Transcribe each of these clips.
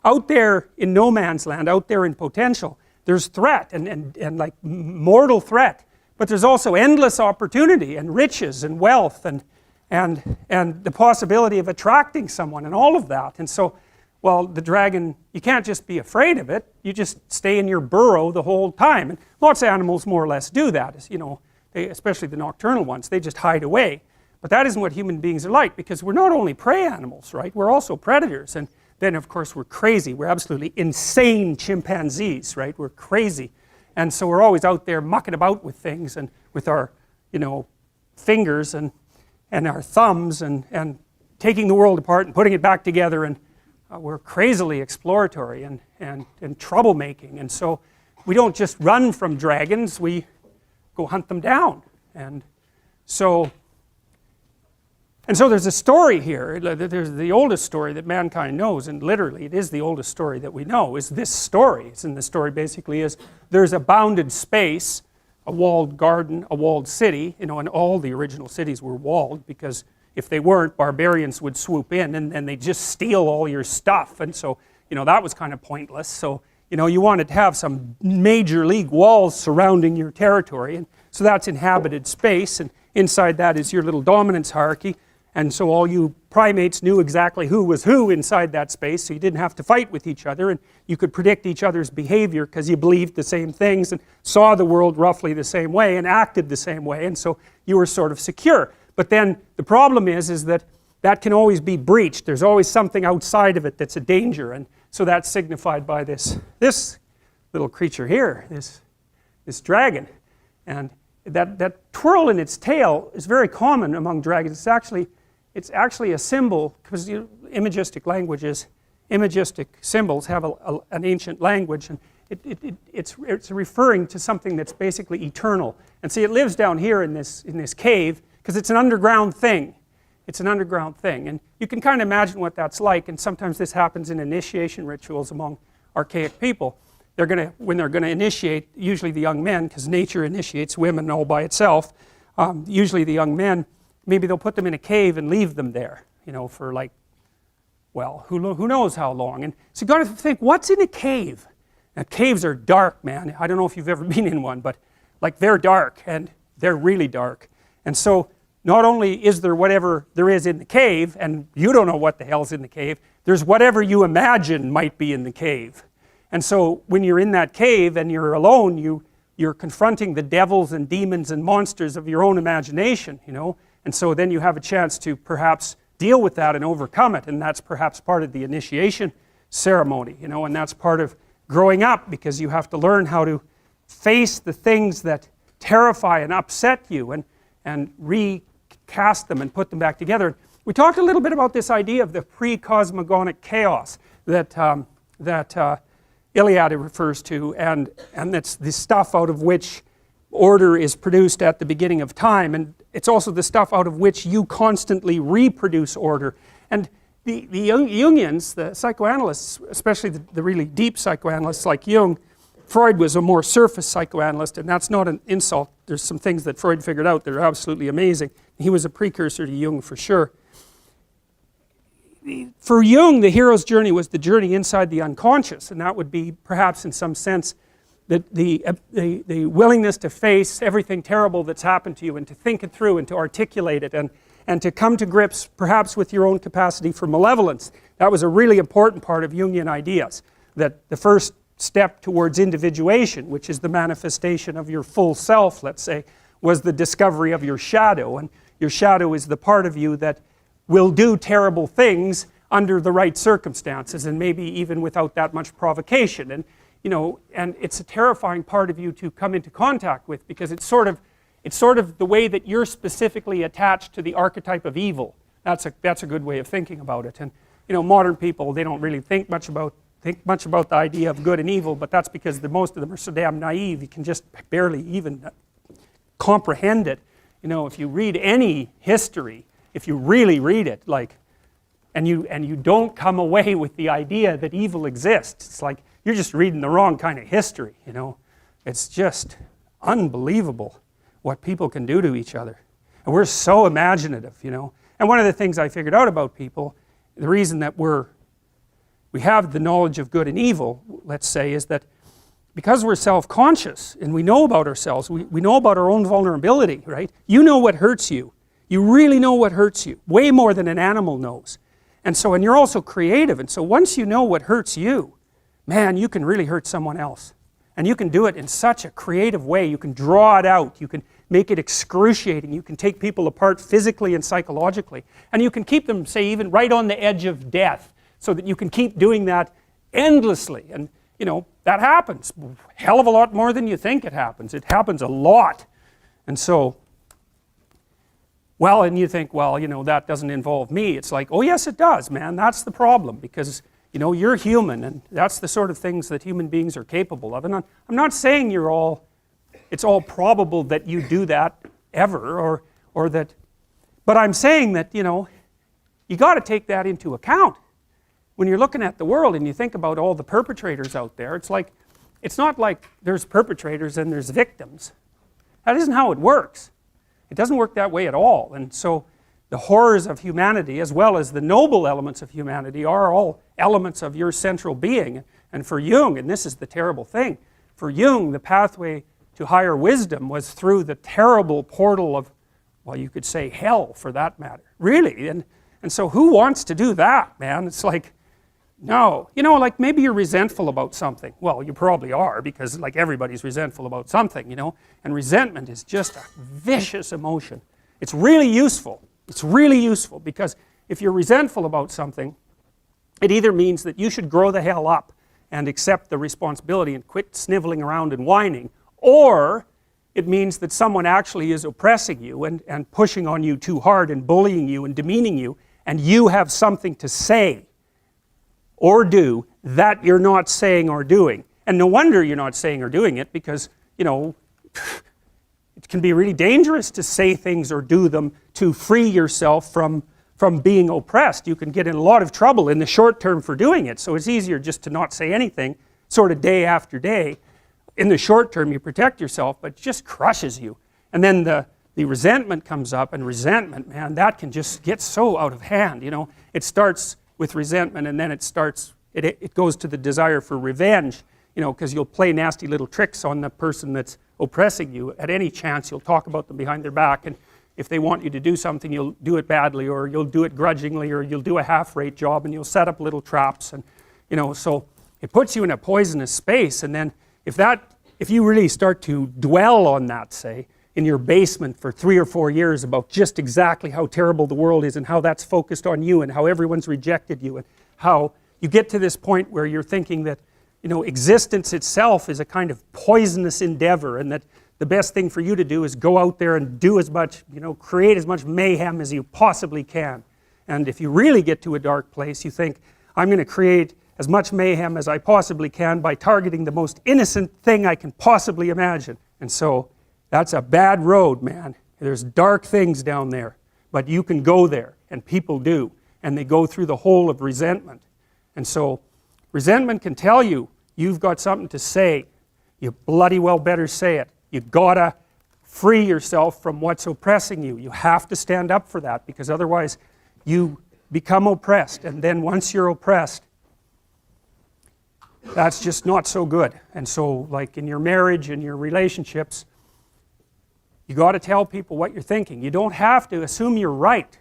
out there in no man's land, out there in potential, there's threat and like mortal threat, but there's also endless opportunity and riches and wealth and the possibility of attracting someone and all of that. And so, well, the dragon, you can't just be afraid of it, you just stay in your burrow the whole time. And lots of animals more or less do that, you know, especially the nocturnal ones, they just hide away. But that isn't what human beings are like, because we're not only prey animals, right? We're also predators. And then of course we're crazy, we're absolutely insane chimpanzees, right? We're crazy. And so we're always out there mucking about with things and with our, you know, fingers and our thumbs and taking the world apart and putting it back together, and we're crazily exploratory and troublemaking. And so we don't just run from dragons, we go hunt them down. And so there's a story here. There's the oldest story that mankind knows, and literally it is the oldest story that we know, is this story. And the story basically is there's a bounded space, a walled garden, a walled city, you know, and all the original cities were walled, because if they weren't, barbarians would swoop in and they'd just steal all your stuff. And so, you know, that was kind of pointless. So, you know, you wanted to have some major league walls surrounding your territory, and so that's inhabited space, and inside that is your little dominance hierarchy. And so all you primates knew exactly who was who inside that space, so you didn't have to fight with each other, and you could predict each other's behavior because you believed the same things and saw the world roughly the same way and acted the same way, and so you were sort of secure. But then the problem is that that can always be breached. There's always something outside of it that's a danger, and so that's signified by this little creature here, this dragon. And that twirl in its tail is very common among dragons. It's actually a symbol, because imagistic languages, imagistic symbols have an ancient language, and it's referring to something that's basically eternal. And see, it lives down here in this cave, because it's an underground thing. It's an underground thing, and you can kind of imagine what that's like. And sometimes this happens in initiation rituals among archaic people. When they're going to initiate, usually the young men, because nature initiates women all by itself, usually the young men, maybe they'll put them in a cave and leave them there, you know, for like, well, who knows how long. And so you've got to think, what's in a cave? Now, caves are dark, man. I don't know if you've ever been in one, but like, they're dark, and they're really dark. And so not only is there whatever there is in the cave, and you don't know what the hell's in the cave, there's whatever you imagine might be in the cave. And so when you're in that cave and you're alone, you're confronting the devils and demons and monsters of your own imagination, you know. And so then you have a chance to perhaps deal with that and overcome it, and that's perhaps part of the initiation ceremony, you know, and that's part of growing up, because you have to learn how to face the things that terrify and upset you and recast them and put them back together. We talked a little bit about this idea of the pre-cosmogonic chaos that Iliad refers to, and that's the stuff out of which order is produced at the beginning of time, and it's also the stuff out of which you constantly reproduce order. And the Jungians, the psychoanalysts, especially the really deep psychoanalysts like Jung, Freud was a more surface psychoanalyst, and that's not an insult. There's some things that Freud figured out that are absolutely amazing. He was a precursor to Jung for sure. For Jung, the hero's journey was the journey inside the unconscious, and that would be perhaps in some sense that the willingness to face everything terrible that's happened to you, and to think it through and to articulate it, and to come to grips perhaps with your own capacity for malevolence. That was a really important part of Jungian ideas, that the first step towards individuation, which is the manifestation of your full self, let's say, was the discovery of your shadow. And your shadow is the part of you that will do terrible things under the right circumstances, and maybe even without that much provocation. And you know, and it's a terrifying part of you to come into contact with, because it's sort of the way that you're specifically attached to the archetype of evil. That's a good way of thinking about it. And you know, modern people, they don't really think much about the idea of good and evil, but that's because most of them are so damn naive, you can just barely even comprehend it. You know, if you read any history, if you really read it, like, and you don't come away with the idea that evil exists, it's like you're just reading the wrong kind of history, you know. It's just unbelievable what people can do to each other. And we're so imaginative, you know. And one of the things I figured out about people, the reason that we have the knowledge of good and evil, let's say, is that because we're self-conscious and we know about ourselves, we know about our own vulnerability, right? You know what hurts you. You really know what hurts you, way more than an animal knows. And so, and you're also creative, and so once you know what hurts you, man, you can really hurt someone else. And you can do it in such a creative way. You can draw it out. You can make it excruciating. You can take people apart physically and psychologically. And you can keep them, say, even right on the edge of death, so that you can keep doing that endlessly. And, you know, that happens. Hell of a lot more than you think it happens. It happens a lot. And so, well, and you think, well, you know, that doesn't involve me. It's like, oh yes it does, man. That's the problem, because you know, you're human, and that's the sort of things that human beings are capable of. And I'm not saying it's all probable that you do that ever, or that, but I'm saying that, you know, you got to take that into account. When you're looking at the world and you think about all the perpetrators out there, it's like, it's not like there's perpetrators and there's victims. That isn't how it works. It doesn't work that way at all. And so the horrors of humanity, as well as the noble elements of humanity, are all elements of your central being. And for Jung, and this is the terrible thing, for Jung, the pathway to higher wisdom was through the terrible portal of, well, you could say hell, for that matter. Really. And so who wants to do that, man? It's like, no. You know, like maybe you're resentful about something. Well, you probably are, because like everybody's resentful about something, you know. And resentment is just a vicious emotion. It's really useful. It's really useful, because if you're resentful about something, it either means that you should grow the hell up and accept the responsibility and quit sniveling around and whining, or it means that someone actually is oppressing you and pushing on you too hard and bullying you and demeaning you, and you have something to say or do that you're not saying or doing. And no wonder you're not saying or doing it, because, you know, it can be really dangerous to say things or do them to free yourself from being oppressed. You can get in a lot of trouble in the short term for doing it, so it's easier just to not say anything, sort of day after day. In the short term you protect yourself, but it just crushes you. And then the resentment comes up, and resentment, man, that can just get so out of hand, you know. It starts with resentment, and then it goes to the desire for revenge, you know, because you'll play nasty little tricks on the person that's oppressing you. At any chance you'll talk about them behind their back, and if they want you to do something, you'll do it badly, or you'll do it grudgingly, or you'll do a half-rate job, and you'll set up little traps, and, you know, so it puts you in a poisonous space. And then if you really start to dwell on that, say, in your basement for 3 or 4 years about just exactly how terrible the world is, and how that's focused on you, and how everyone's rejected you, and how you get to this point where you're thinking that, you know, existence itself is a kind of poisonous endeavor, and that the best thing for you to do is go out there and do as much, you know, create as much mayhem as you possibly can. And if you really get to a dark place, you think, I'm going to create as much mayhem as I possibly can by targeting the most innocent thing I can possibly imagine. And so that's a bad road, man. There's dark things down there, but you can go there, and people do, and they go through the hole of resentment. And so resentment can tell you you've got something to say. You bloody well better say it. You gotta free yourself from what's oppressing you. You have to stand up for that, because otherwise you become oppressed, and then once you're oppressed, that's just not so good. And so, like in your marriage and your relationships, you got to tell people what you're thinking. You don't have to assume you're right.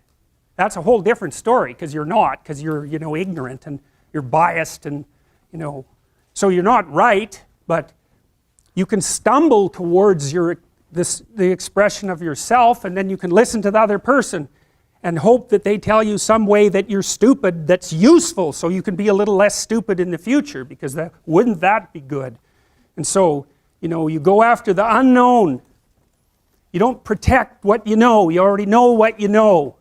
That's a whole different story, because you're not, because you're, you know, ignorant and you're biased, and, you know, so you're not right, but you can stumble towards the expression of yourself, and then you can listen to the other person and hope that they tell you some way that you're stupid that's useful, so you can be a little less stupid in the future, because wouldn't that be good? And so, you know, you go after the unknown. You don't protect what you know. You already know what you know.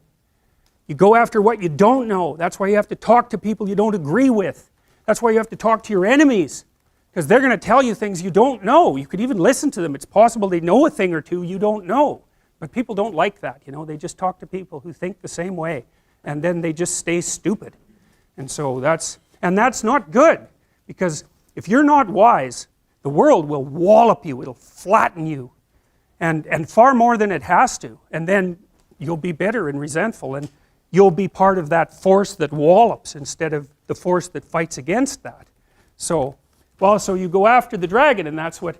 You go after what you don't know. That's why you have to talk to people you don't agree with. That's why you have to talk to your enemies, because they're going to tell you things you don't know. You could even listen to them. It's possible they know a thing or two you don't know. But people don't like that, you know. They just talk to people who think the same way, and then they just stay stupid. And so that's not good, because if you're not wise, the world will wallop you. It'll flatten you, and far more than it has to. And then you'll be bitter and resentful, and you'll be part of that force that wallops instead of the force that fights against that. So, well, so you go after the dragon, and that's what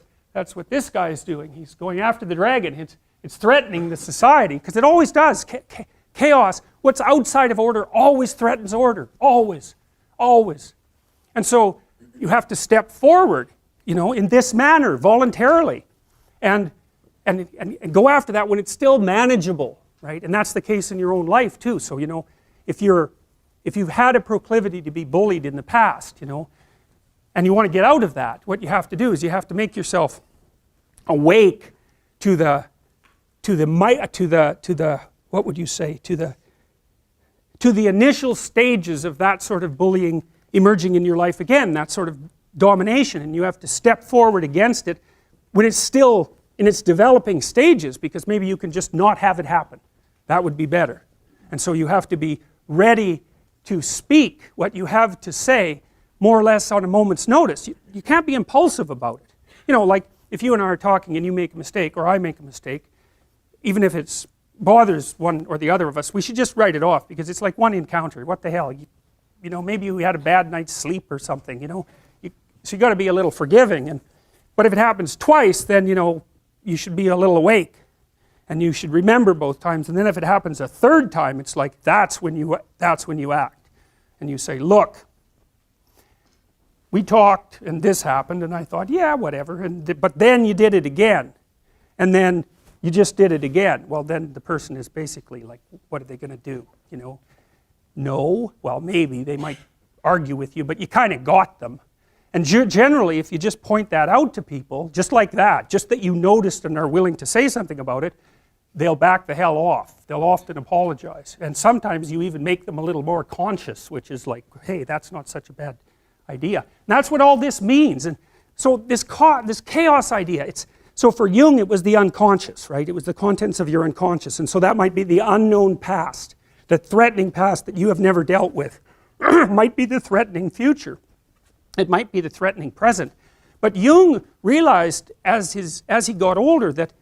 this guy is doing. He's going after the dragon. It's threatening the society, because it always does. Chaos, what's outside of order, always threatens order. Always. Always. And so you have to step forward, you know, in this manner, voluntarily, and go after that when it's still manageable, right? And that's the case in your own life too. So, you know, if you've had a proclivity to be bullied in the past, you know, and you want to get out of that, what you have to do is you have to make yourself awake to the what would you say, to the initial stages of that sort of bullying emerging in your life again, that sort of domination, and you have to step forward against it when it's still in its developing stages, because maybe you can just not have it happen. That would be better. And so you have to be ready to speak what you have to say more or less on a moment's notice. You can't be impulsive about it. You know, like if you and I are talking and you make a mistake or I make a mistake, even if it bothers one or the other of us, we should just write it off, because it's like one encounter. What the hell? You know, maybe we had a bad night's sleep or something, you know. So you got to be a little forgiving. But if it happens twice, then, you know, you should be a little awake. And you should remember both times. And then if it happens a third time, it's like that's when you act. And you say, look, we talked and this happened, and I thought, yeah, whatever. But then you did it again. And then you just did it again. Well, then the person is basically like, what are they going to do? You know, no, well, maybe they might argue with you, but you kind of got them. And generally, if you just point that out to people, just like that, just that you noticed and are willing to say something about it, they'll back the hell off. They'll often apologize. And sometimes you even make them a little more conscious, which is like, hey, that's not such a bad idea. And that's what all this means. And so this chaos idea, so for Jung it was the unconscious, right? It was the contents of your unconscious. And so that might be the unknown past, the threatening past that you have never dealt with. Might be the threatening future. It might be the threatening present. But Jung realized as he got older that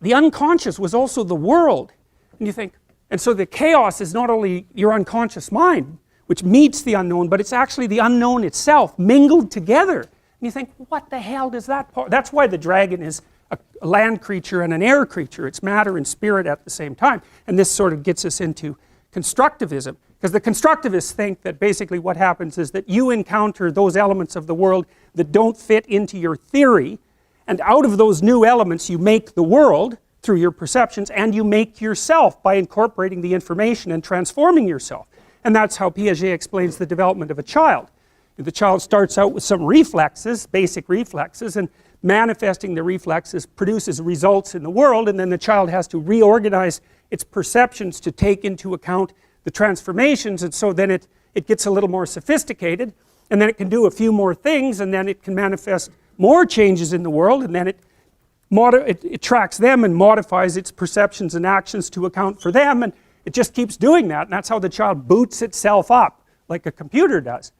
the unconscious was also the world. And you think, and so the chaos is not only your unconscious mind, which meets the unknown, but it's actually the unknown itself mingled together. And you think, what the hell does that that's why the dragon is a land creature and an air creature. It's matter and spirit at the same time. And this sort of gets us into constructivism. Because the constructivists think that basically what happens is that you encounter those elements of the world that don't fit into your theory, and out of those new elements you make the world through your perceptions, and you make yourself by incorporating the information and transforming yourself. And that's how Piaget explains the development of a child. The child starts out with some reflexes, basic reflexes, and manifesting the reflexes produces results in the world, and then the child has to reorganize its perceptions to take into account the transformations, and so then it gets a little more sophisticated, and then it can do a few more things, and then it can manifest more changes in the world, and then it tracks them and modifies its perceptions and actions to account for them, and it just keeps doing that. And that's how the child boots itself up, like a computer does.